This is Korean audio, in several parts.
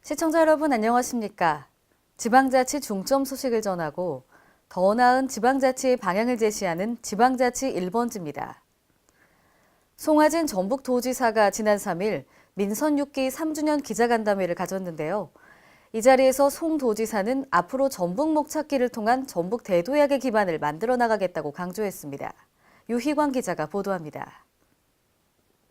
시청자 여러분 안녕하십니까? 지방자치 중점 소식을 전하고 더 나은 지방자치의 방향을 제시하는 지방자치 1번지입니다. 송하진 전북도지사가 지난 3일 민선 6기 3주년 기자간담회를 가졌는데요. 이 자리에서 송 도지사는 앞으로 전북 목찾기를 통한 전북 대도약의 기반을 만들어 나가겠다고 강조했습니다. 유희광 기자가 보도합니다.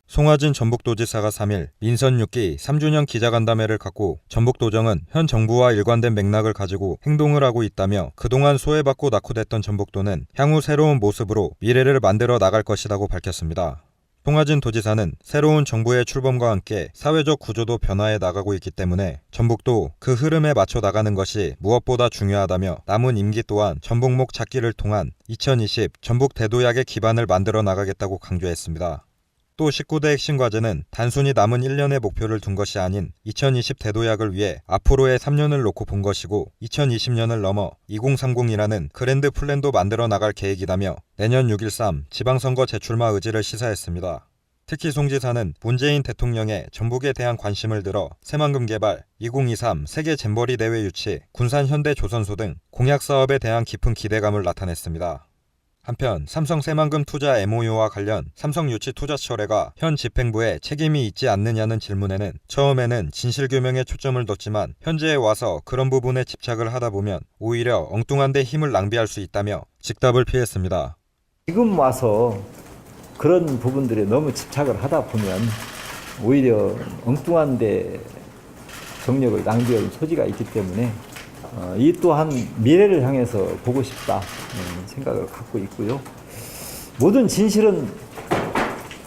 송하진 전북도지사가 3일 민선 6기 3주년 기자간담회를 갖고 전북도정은 현 정부와 일관된 맥락을 가지고 행동을 하고 있다며 그동안 소외받고 낙후됐던 전북도는 향후 새로운 모습으로 미래를 만들어 나갈 것이라고 밝혔습니다. 송하진 도지사는 새로운 정부의 출범과 함께 사회적 구조도 변화해 나가고 있기 때문에 전북도 그 흐름에 맞춰 나가는 것이 무엇보다 중요하다며 남은 임기 또한 전북목 찾기를 통한 2020 전북 대도약의 기반을 만들어 나가겠다고 강조했습니다. 또 19대 핵심 과제는 단순히 남은 1년의 목표를 둔 것이 아닌 2020 대도약을 위해 앞으로의 3년을 놓고 본 것이고 2020년을 넘어 2030이라는 그랜드 플랜도 만들어 나갈 계획이라며 내년 6.13 지방선거 재출마 의지를 시사했습니다. 특히 송 지사는 문재인 대통령의 전북에 대한 관심을 들어 새만금 개발, 2023 세계 잼버리 대회 유치, 군산 현대 조선소 등 공약 사업에 대한 깊은 기대감을 나타냈습니다. 한편 삼성 새만금 투자 MOU와 관련 삼성 유치 투자 철회가 현 집행부에 책임이 있지 않느냐는 질문에는 처음에는 진실규명에 초점을 뒀지만 현재에 와서 그런 부분에 집착을 하다 보면 오히려 엉뚱한 데 힘을 낭비할 수 있다며 직답을 피했습니다. 지금 와서 그런 부분들에 너무 집착을 하다 보면 오히려 엉뚱한 데 정력을 낭비할 소지가 있기 때문에 이 또한 미래를 향해서 보고 싶다 생각을 갖고 있고요. 모든 진실은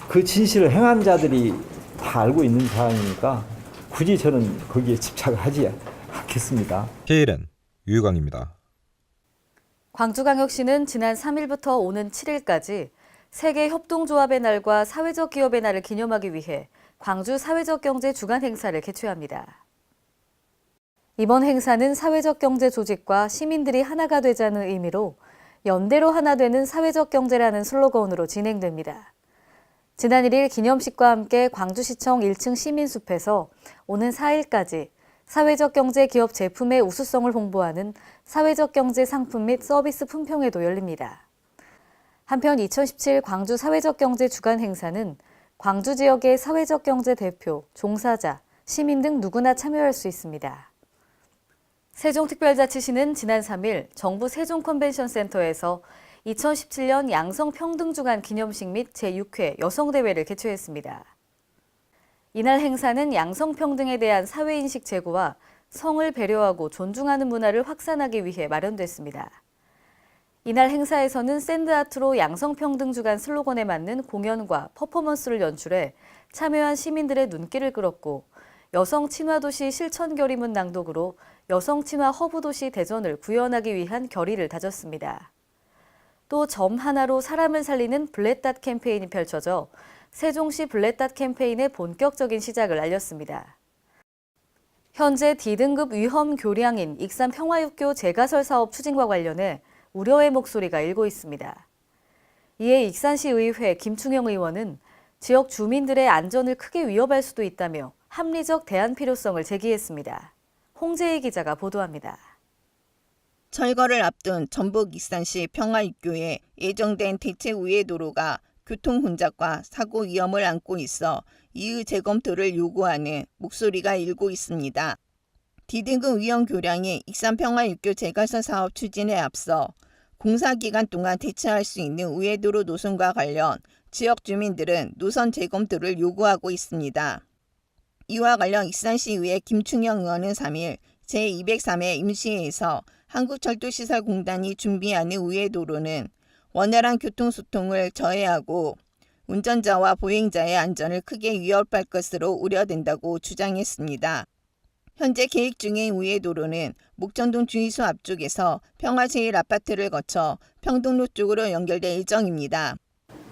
그 진실을 행한 자들이 다 알고 있는 사항이니까 굳이 저는 거기에 집착을 하지 않겠습니다. KLN 유희광입니다. 광주광역시는 지난 3일부터 오는 7일까지 세계 협동조합의 날과 사회적 기업의 날을 기념하기 위해 광주 사회적 경제 주간 행사를 개최합니다. 이번 행사는 사회적 경제 조직과 시민들이 하나가 되자는 의미로 연대로 하나 되는 사회적 경제라는 슬로건으로 진행됩니다. 지난 1일 기념식과 함께 광주시청 1층 시민숲에서 오는 4일까지 사회적 경제 기업 제품의 우수성을 홍보하는 사회적 경제 상품 및 서비스 품평회도 열립니다. 한편 2017 광주 사회적 경제 주간 행사는 광주 지역의 사회적 경제 대표, 종사자, 시민 등 누구나 참여할 수 있습니다. 세종특별자치시는 지난 3일 정부 세종컨벤션센터에서 2017년 양성평등주간 기념식 및 제6회 여성대회를 개최했습니다. 이날 행사는 양성평등에 대한 사회인식 제고와 성을 배려하고 존중하는 문화를 확산하기 위해 마련됐습니다. 이날 행사에서는 샌드아트로 양성평등주간 슬로건에 맞는 공연과 퍼포먼스를 연출해 참여한 시민들의 눈길을 끌었고 여성 친화도시 실천결의문 낭독으로 여성 친화 허브도시 대전을 구현하기 위한 결의를 다졌습니다. 또 점 하나로 사람을 살리는 블랙닷 캠페인이 펼쳐져 세종시 블랙닷 캠페인의 본격적인 시작을 알렸습니다. 현재 D등급 위험 교량인 익산 평화육교 재가설 사업 추진과 관련해 우려의 목소리가 일고 있습니다. 이에 익산시의회 김충영 의원은 지역 주민들의 안전을 크게 위협할 수도 있다며 합리적 대안 필요성을 제기했습니다. 홍재희 기자가 보도합니다. 철거를 앞둔 전북 익산시 평화육교에 예정된 대체 우회도로가 교통 혼잡과 사고 위험을 안고 있어 이의 재검토를 요구하는 목소리가 일고 있습니다. D등급 위험 교량의 익산 평화육교 재가설 사업 추진에 앞서 공사 기간 동안 대체할 수 있는 우회도로 노선과 관련 지역 주민들은 노선 재검토를 요구하고 있습니다. 이와 관련 익산시의회 김충영 의원은 3일 제203회 임시회에서 한국철도시설공단이 준비하는 우회도로는 원활한 교통소통을 저해하고 운전자와 보행자의 안전을 크게 위협할 것으로 우려된다고 주장했습니다. 현재 계획 중인 우회도로는 목전동 주유소 앞쪽에서 평화제일아파트를 거쳐 평동로 쪽으로 연결될 예정입니다.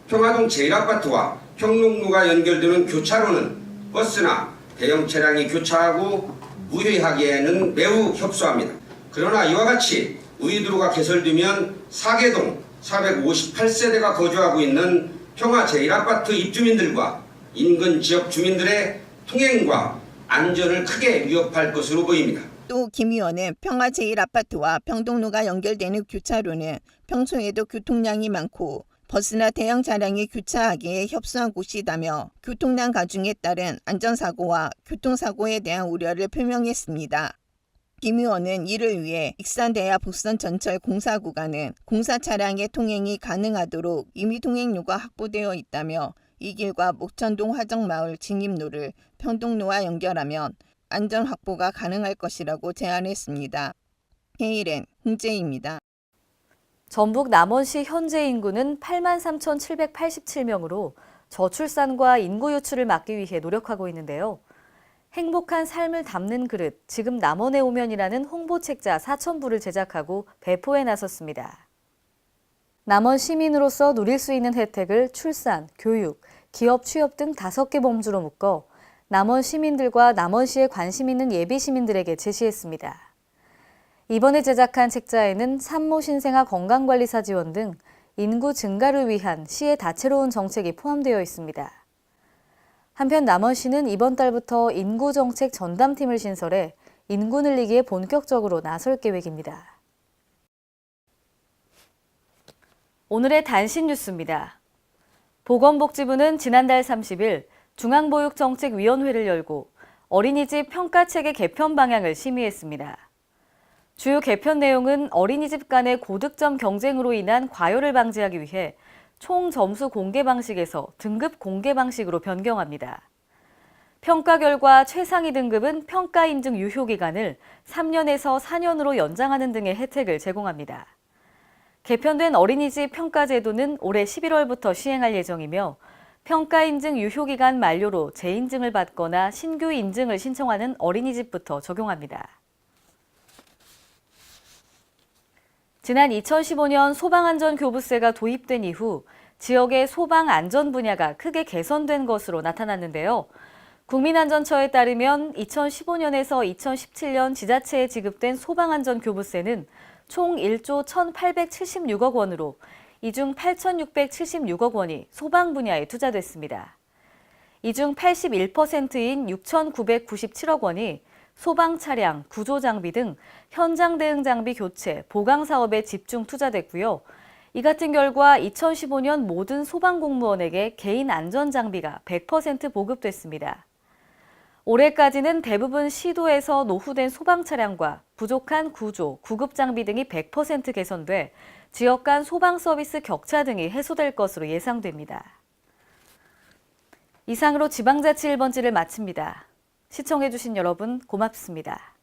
평화동 제일아파트와 평롱로가 연결되는 교차로는 버스나 대형 차량이 교차하고 무효하기에는 매우 협소합니다. 그러나 이와 같이 우이도로가 개설되면 사계동 458세대가 거주하고 있는 평화 제1아파트 입주민들과 인근 지역 주민들의 통행과 안전을 크게 위협할 것으로 보입니다. 또 김 의원은 평화 제1아파트와 평동로가 연결되는 교차로는 평소에도 교통량이 많고 버스나 대형 차량이 교차하기에 협소한 곳이다며 교통량 가중에 따른 안전사고와 교통사고에 대한 우려를 표명했습니다. 김 의원은 이를 위해 익산대야 복선 전철 공사 구간은 공사 차량의 통행이 가능하도록 임의 통행료가 확보되어 있다며 이 길과 목천동 화정마을 진입로를 평동로와 연결하면 안전 확보가 가능할 것이라고 제안했습니다. KLN 홍재희입니다. 전북 남원시 현재 인구는 83,787명으로 저출산과 인구 유출을 막기 위해 노력하고 있는데요. 행복한 삶을 담는 그릇, 지금 남원에 오면이라는 홍보책자 4,000부를 제작하고 배포에 나섰습니다. 남원 시민으로서 누릴 수 있는 혜택을 출산, 교육, 기업 취업 등 5개 범주로 묶어 남원 시민들과 남원시에 관심 있는 예비 시민들에게 제시했습니다. 이번에 제작한 책자에는 산모 신생아 건강관리사 지원 등 인구 증가를 위한 시의 다채로운 정책이 포함되어 있습니다. 한편 남원시는 이번 달부터 인구정책 전담팀을 신설해 인구 늘리기에 본격적으로 나설 계획입니다. 오늘의 단신 뉴스입니다. 보건복지부는 지난달 30일 중앙보육정책위원회를 열고 어린이집 평가체계 개편 방향을 심의했습니다. 주요 개편 내용은 어린이집 간의 고득점 경쟁으로 인한 과열을 방지하기 위해 총 점수 공개 방식에서 등급 공개 방식으로 변경합니다. 평가 결과 최상위 등급은 평가 인증 유효 기간을 3년에서 4년으로 연장하는 등의 혜택을 제공합니다. 개편된 어린이집 평가 제도는 올해 11월부터 시행할 예정이며 평가 인증 유효 기간 만료로 재인증을 받거나 신규 인증을 신청하는 어린이집부터 적용합니다. 지난 2015년 소방안전교부세가 도입된 이후 지역의 소방 안전 분야가 크게 개선된 것으로 나타났는데요. 국민안전처에 따르면 2015년에서 2017년 지자체에 지급된 소방안전교부세는 총 1조 1,876억 원으로 이 중 8,676억 원이 소방 분야에 투자됐습니다. 이 중 81%인 6,997억 원이 소방 차량, 구조 장비 등 현장 대응 장비 교체, 보강 사업에 집중 투자됐고요. 이 같은 결과 2015년 모든 소방 공무원에게 개인 안전 장비가 100% 보급됐습니다. 올해까지는 대부분 시도에서 노후된 소방 차량과 부족한 구조, 구급 장비 등이 100% 개선돼 지역 간 소방 서비스 격차 등이 해소될 것으로 예상됩니다. 이상으로 지방자치 1번지를 마칩니다. 시청해주신 여러분 고맙습니다.